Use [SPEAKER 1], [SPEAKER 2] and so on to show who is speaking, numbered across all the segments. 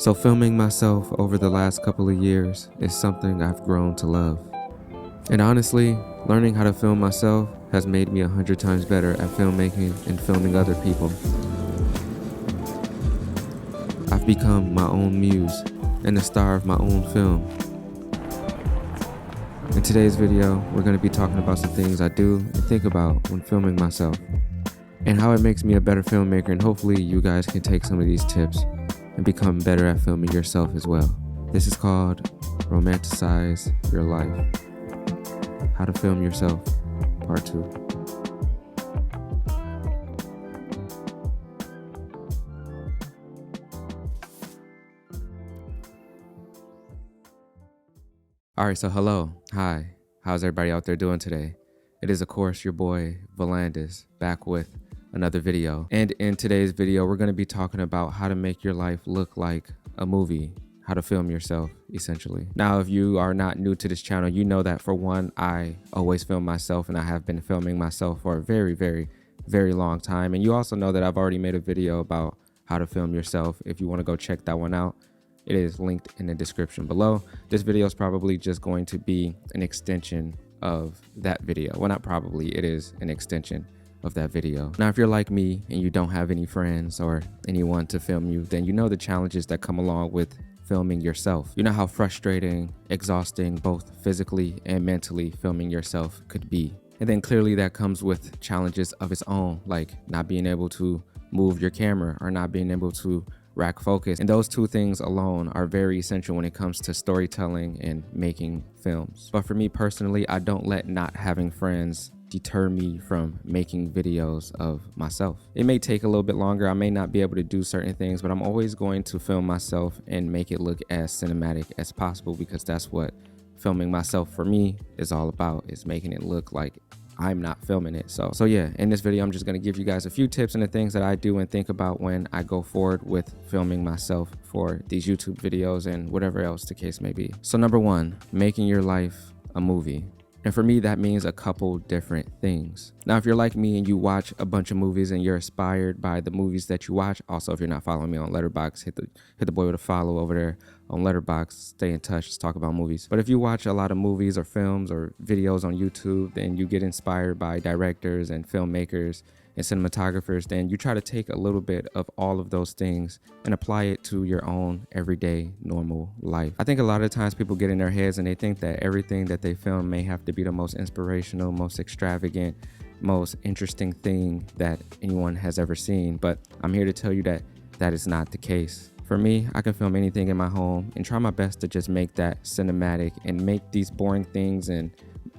[SPEAKER 1] So filming myself over the last couple of years is something I've grown to love. And honestly, learning how to film myself has made me 100 times better at filmmaking and filming other people. I've become my own muse and the star of my own film. In today's video, we're going to be talking about some things I do and think about when filming myself, and how it makes me a better filmmaker, and hopefully you guys can take some of these tips and become better at filming yourself as well. This is called Romanticize Your Life. How to film yourself, part 2. Alright, so hello, hi, how's everybody out there doing today? It is of course your boy Volandis back with another video. And in today's video, we're going to be talking about how to make your life look like a movie, how to film yourself essentially. Now, if you are not new to this channel, you know that for one, I always film myself, and I have been filming myself for a very long time. And you also know that I've already made a video about how to film yourself. If you want to go check that one out, it is linked in the description below. This video is probably just going to be an extension of that video. Well, not probably, it is an extension of that video. Now, if you're like me and you don't have any friends or anyone to film you, then you know the challenges that come along with filming yourself. You know how frustrating, exhausting, both physically and mentally filming yourself could be. And then clearly that comes with challenges of its own, like not being able to move your camera or not being able to rack focus. And those two things alone are very essential when it comes to storytelling and making films. But for me personally, I don't let not having friends deter me from making videos of myself. It may take a little bit longer. I may not be able to do certain things, but I'm always going to film myself and make it look as cinematic as possible, because that's what filming myself for me is all about, is making it look like I'm not filming it. So yeah, in this video, I'm just going to give you guys a few tips and the things that I do and think about when I go forward with filming myself for these YouTube videos and whatever else the case may be. So number one, making your life a movie. And for me, that means a couple different things. Now, if you're like me and you watch a bunch of movies and you're inspired by the movies that you watch, also, if you're not following me on Letterboxd, hit the boy with a follow over there on Letterboxd. Stay in touch. Let's talk about movies. But if you watch a lot of movies or films or videos on YouTube, then you get inspired by directors and filmmakers and cinematographers, then you try to take a little bit of all of those things and apply it to your own everyday normal life. I think a lot of times people get in their heads and they think that everything that they film may have to be the most inspirational, most extravagant, most interesting thing that anyone has ever seen. But I'm here to tell you that that is not the case. For me, I can film anything in my home and try my best to just make that cinematic and make these boring things and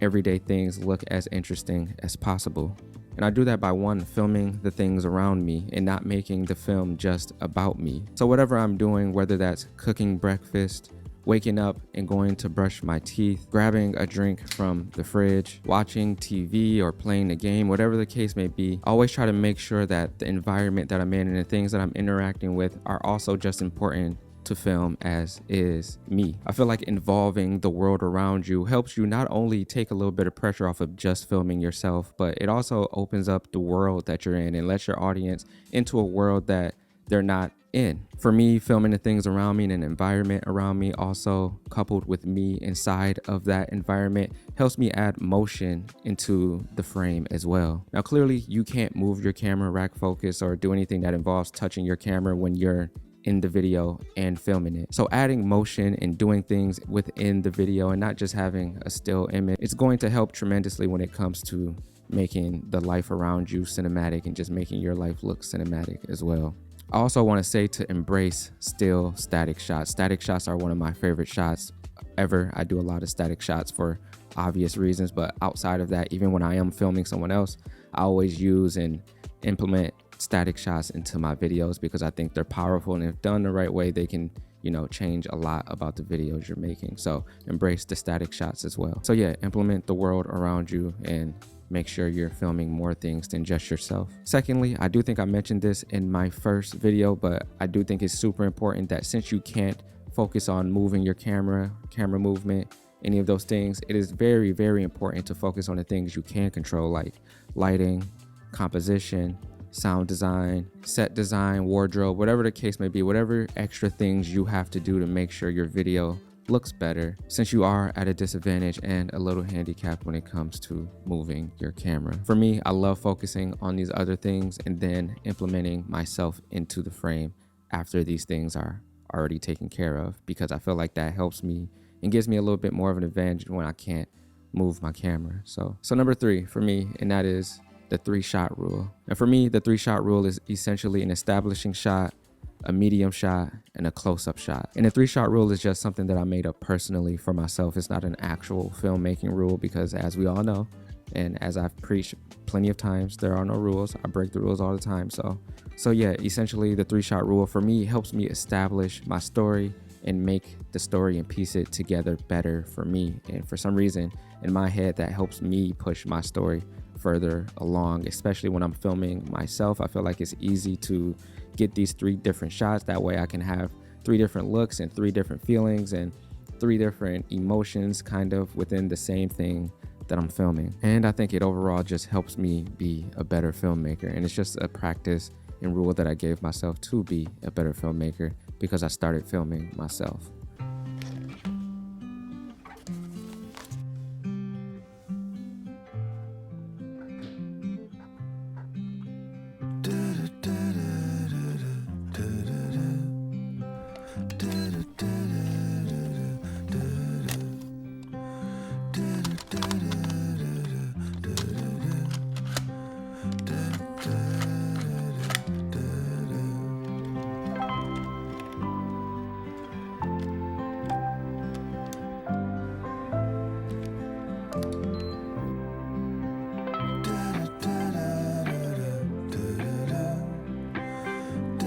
[SPEAKER 1] everyday things look as interesting as possible. And I do that by one, filming the things around me and not making the film just about me. So whatever I'm doing, whether that's cooking breakfast, waking up and going to brush my teeth, grabbing a drink from the fridge, watching TV or playing a game, whatever the case may be, I always try to make sure that the environment that I'm in and the things that I'm interacting with are also just important to film as is me. I feel like involving the world around you helps you not only take a little bit of pressure off of just filming yourself, but it also opens up the world that you're in and lets your audience into a world that they're not in. For me, filming the things around me and an environment around me, also coupled with me inside of that environment, helps me add motion into the frame as well. Now, clearly you can't move your camera, rack focus, or do anything that involves touching your camera when you're in the video and filming it. So adding motion and doing things within the video and not just having a still image, it's going to help tremendously when it comes to making the life around you cinematic and just making your life look cinematic as well. I also want to say to embrace still static shots. Static shots are one of my favorite shots ever. I do a lot of static shots for obvious reasons, but outside of that, even when I am filming someone else, I always use and implement static shots into my videos because I think they're powerful, and if done the right way, they can, change a lot about the videos you're making. So embrace the static shots as well. So yeah, implement the world around you and make sure you're filming more things than just yourself. Secondly, I do think I mentioned this in my first video, but I do think it's super important that since you can't focus on moving your camera movement, any of those things, it is very important to focus on the things you can control, like lighting, composition, sound design, set design, wardrobe, whatever the case may be, whatever extra things you have to do to make sure your video looks better, since you are at a disadvantage and a little handicapped when it comes to moving your camera. For me, I love focusing on these other things and then implementing myself into the frame after these things are already taken care of, because I feel like that helps me and gives me a little bit more of an advantage when I can't move my camera. So number 3 for me, and that is the 3-shot rule. And for me, the 3-shot rule is essentially an establishing shot, a medium shot, and a close-up shot. And the 3-shot rule is just something that I made up personally for myself. It's not an actual filmmaking rule, because as we all know, and as I've preached plenty of times, there are no rules. I break the rules all the time. So yeah, essentially the 3-shot rule for me helps me establish my story and make the story and piece it together better for me. And for some reason in my head, that helps me push my story further along, especially when I'm filming myself. I feel like it's easy to get these 3 different shots. That way I can have 3 different looks and 3 different feelings and 3 different emotions kind of within the same thing that I'm filming. And I think it overall just helps me be a better filmmaker. And it's just a practice and rule that I gave myself to be a better filmmaker, because I started filming myself.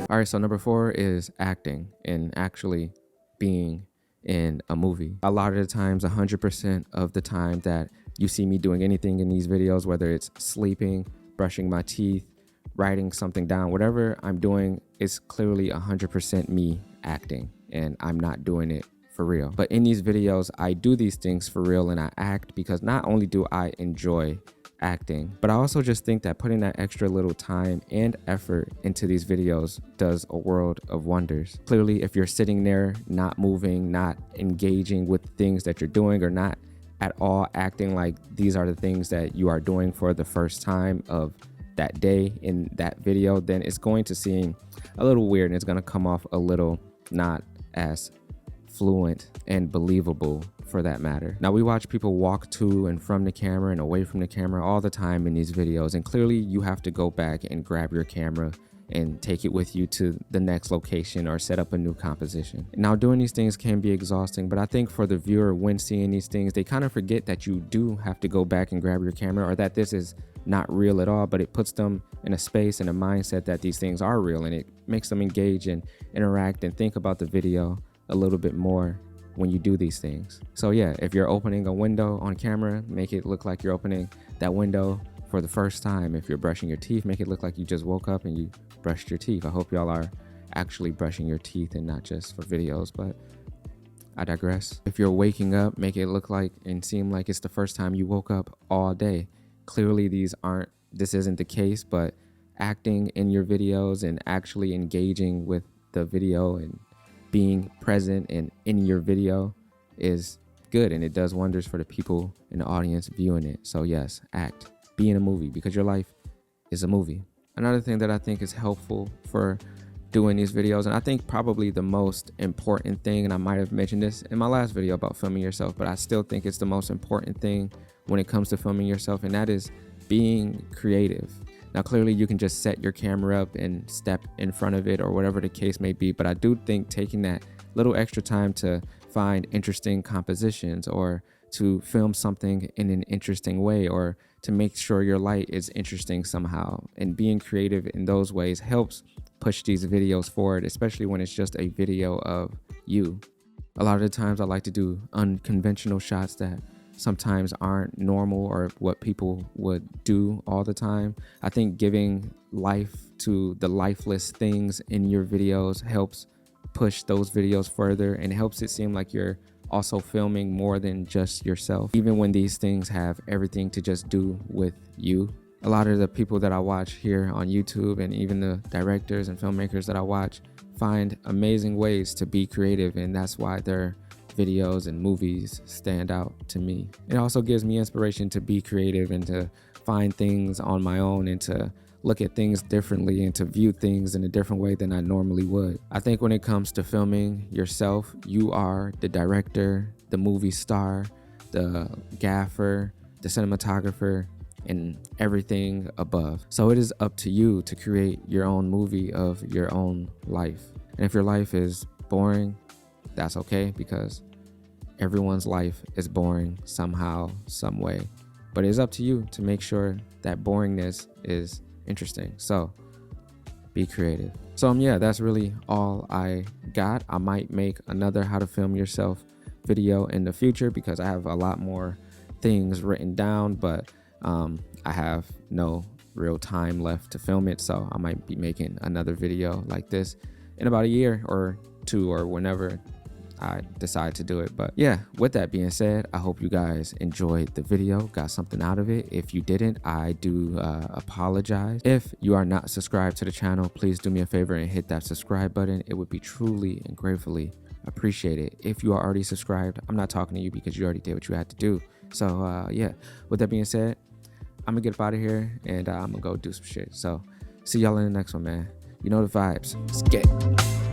[SPEAKER 1] All right, so number 4 is acting and actually being in a movie. A lot of the times, 100% of the time that you see me doing anything in these videos, whether it's sleeping, brushing my teeth, writing something down, whatever I'm doing is clearly 100% me acting, and I'm not doing it for real. But in these videos, I do these things for real and I act because not only do I enjoy acting, but I also just think that putting that extra little time and effort into these videos does a world of wonders. Clearly, if you're sitting there not moving, not engaging with things that you're doing, or not at all acting like these are the things that you are doing for the first time of that day in that video, then it's going to seem a little weird and it's going to come off a little not as fluent and believable for that matter. Now, we watch people walk to and from the camera and away from the camera all the time in these videos, and clearly you have to go back and grab your camera and take it with you to the next location or set up a new composition. Now, doing these things can be exhausting, but I think for the viewer, when seeing these things, they kind of forget that you do have to go back and grab your camera, or that this is not real at all, but it puts them in a space and a mindset that these things are real, and it makes them engage and interact and think about the video a little bit more when you do these things. So yeah, if you're opening a window on camera, make it look like you're opening that window for the first time. If you're brushing your teeth, make it look like you just woke up and you brushed your teeth. I hope y'all are actually brushing your teeth and not just for videos, but I digress. If you're waking up, make it look like and seem like it's the first time you woke up all day. Clearly this isn't the case, but acting in your videos and actually engaging with the video and being present and in your video is good, and it does wonders for the people in the audience viewing it. So yes, act, be in a movie, because your life is a movie. Another thing that I think is helpful for doing these videos, and I think probably the most important thing, and I might have mentioned this in my last video about filming yourself, but I still think it's the most important thing when it comes to filming yourself, and that is being creative. Now, clearly you can just set your camera up and step in front of it or whatever the case may be, but I do think taking that little extra time to find interesting compositions, or to film something in an interesting way, or to make sure your light is interesting somehow, and being creative in those ways helps push these videos forward, especially when it's just a video of you. A lot of the times I like to do unconventional shots that sometimes aren't normal or what people would do all the time. I think giving life to the lifeless things in your videos helps push those videos further, and helps it seem like you're also filming more than just yourself. Even when these things have everything to just do with you, A lot of the people that I watch here on YouTube and even the directors and filmmakers that I watch find amazing ways to be creative, and that's why their videos and movies stand out to me. It also gives me inspiration to be creative and to find things on my own and to look at things differently and to view things in a different way than I normally would. I think when it comes to filming yourself, you are the director, the movie star, the gaffer, the cinematographer, and everything above. So it is up to you to create your own movie of your own life. And if your life is boring, that's okay, because everyone's life is boring somehow, some way. But it's up to you to make sure that boringness is interesting. So be creative. So yeah, that's really all I got. I might make another how to film yourself video in the future because I have a lot more things written down, but I have no real time left to film it. So I might be making another video like this in about a year or two, or whenever I decide to do it. But yeah, with that being said, I hope you guys enjoyed the video, got something out of it. If you didn't, I do apologize. If you are not subscribed to the channel, please do me a favor and hit that subscribe button. It would be truly and gratefully appreciated. If you are already subscribed, I'm not talking to you because you already did what you had to do. So yeah, with that being said, I'm gonna get up out of here and I'm gonna go do some shit. So see y'all in the next one, man. You know the vibes. Let's get it.